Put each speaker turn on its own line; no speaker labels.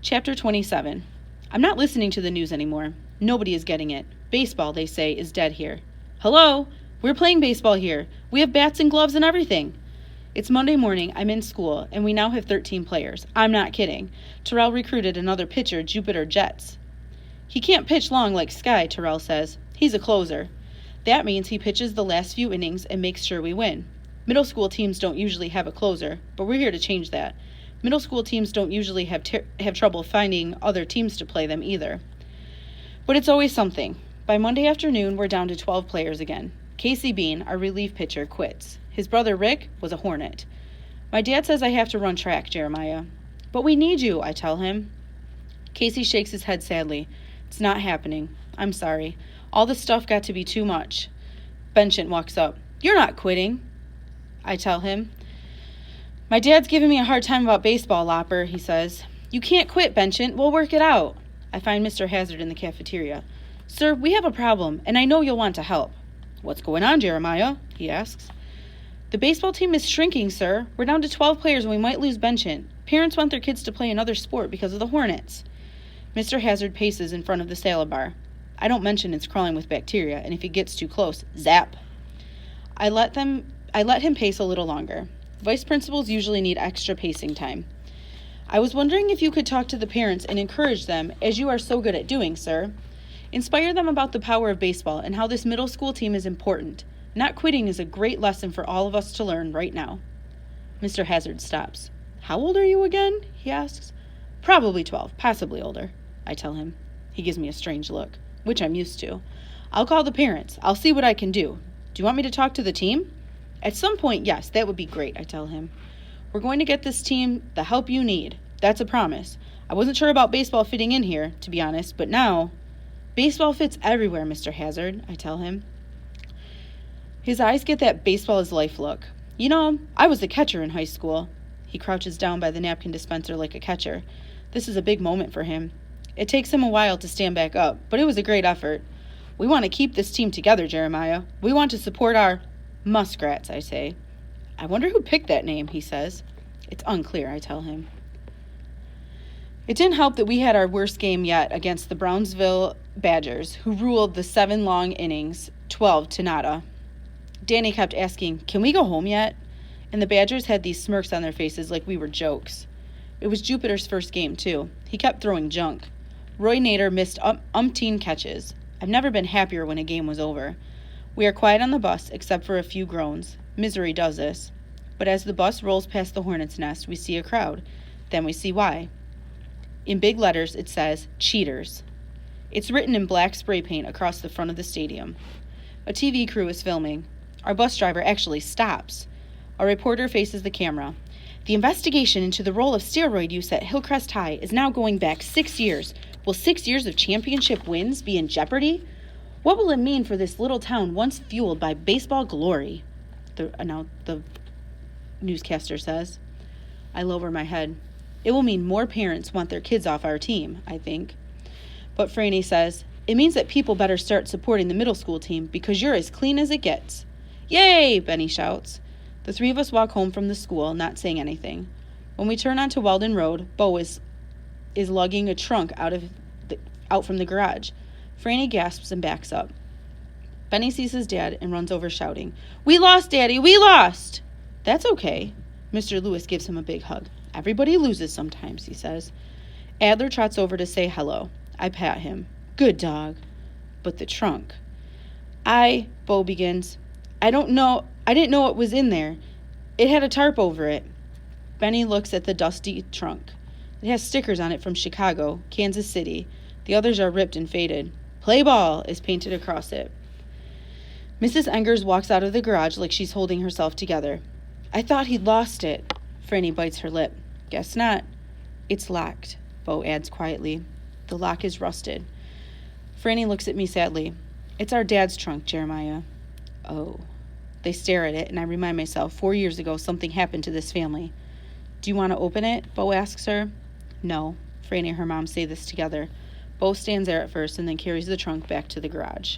Chapter 27. I'm not listening to the news anymore. Nobody is getting it. Baseball, they say, is dead here. Hello? We're playing baseball here. We have bats and gloves and everything. It's Monday morning. I'm in school, and we now have 13 players. I'm not kidding. Terrell recruited another pitcher, Jupiter Jets. He can't pitch long like Sky, Terrell says. He's a closer. That means he pitches the last few innings and makes sure we win. Middle school teams don't usually have a closer, but we're here to change that. Middle school teams don't usually have trouble finding other teams to play them either. But it's always something. By Monday afternoon, we're down to 12 players again. Casey Bean, our relief pitcher, quits. His brother Rick was a Hornet. My dad says I have to run track, Jeremiah. But we need you, I tell him. Casey shakes his head sadly. It's not happening. I'm sorry. All this stuff got to be too much. Benchant walks up. You're not quitting, I tell him. My dad's giving me a hard time about baseball, Lopper, he says. You can't quit, Benchant. We'll work it out. I find Mr. Hazard in the cafeteria. Sir, we have a problem, and I know you'll want to help. What's going on, Jeremiah? He asks. The baseball team is shrinking, sir. We're down to 12 players and we might lose Benchant. Parents want their kids to play another sport because of the Hornets. Mr. Hazard paces in front of the salad bar. I don't mention it's crawling with bacteria, and if he gets too close, zap. I let him pace a little longer. Vice principals usually need extra pacing time. I was wondering if you could talk to the parents and encourage them, as you are so good at doing, sir. Inspire them about the power of baseball and how this middle school team is important. Not quitting is a great lesson for all of us to learn right now. Mr. Hazard stops. How old are you again? He asks. Probably 12, possibly older, I tell him. He gives me a strange look, which I'm used to. I'll call the parents. I'll see what I can do. Do you want me to talk to the team? At some point, yes, that would be great, I tell him. We're going to get this team the help you need. That's a promise. I wasn't sure about baseball fitting in here, to be honest, but now... Baseball fits everywhere, Mr. Hazard, I tell him. His eyes get that baseball is life look. You know, I was a catcher in high school. He crouches down by the napkin dispenser like a catcher. This is a big moment for him. It takes him a while to stand back up, but it was a great effort. We want to keep this team together, Jeremiah. We want to support our... Muskrats, I say. I wonder who picked that name, he says. It's unclear, I tell him. It didn't help that we had our worst game yet against the Brownsville Badgers, who ruled the 7 long innings, 12-0. Danny kept asking, can we go home yet? And the Badgers had these smirks on their faces like we were jokes. It was Jupiter's first game, too. He kept throwing junk. Roy Nader missed umpteen catches. I've never been happier when a game was over. We are quiet on the bus, except for a few groans. Misery does this. But as the bus rolls past the hornet's nest, we see a crowd. Then we see why. In big letters, it says, Cheaters. It's written in black spray paint across the front of the stadium. A TV crew is filming. Our bus driver actually stops. A reporter faces the camera. The investigation into the role of steroid use at Hillcrest High is now going back 6 years. Will 6 years of championship wins be in jeopardy? What will it mean for this little town once fueled by baseball glory? The newscaster says. I lower my head. It will mean more parents want their kids off our team, I think. But Franny says, it means that people better start supporting the middle school team because you're as clean as it gets. Yay, Benny shouts. The 3 of us walk home from the school, not saying anything. When we turn onto Weldon Road, Bo is lugging a trunk out from the garage. Franny gasps and backs up. Benny sees his dad and runs over shouting, We lost, Daddy! We lost! That's okay. Mr. Lewis gives him a big hug. Everybody loses sometimes, he says. Adler trots over to say hello. I pat him. Good dog. But the trunk. Bo begins. I didn't know it was in there. It had a tarp over it. Benny looks at the dusty trunk. It has stickers on it from Chicago, Kansas City. The others are ripped and faded. Play ball is painted across it. Mrs. Engers walks out of the garage like she's holding herself together. I thought he'd lost it. Franny bites her lip. Guess not. It's locked, Bo adds quietly. The lock is rusted. Franny looks at me sadly. It's our dad's trunk, Jeremiah. Oh. They stare at it, and I remind myself 4 years ago something happened to this family. Do you want to open it? Bo asks her. No. Franny and her mom say this together. Bo stands there at first and then carries the trunk back to the garage.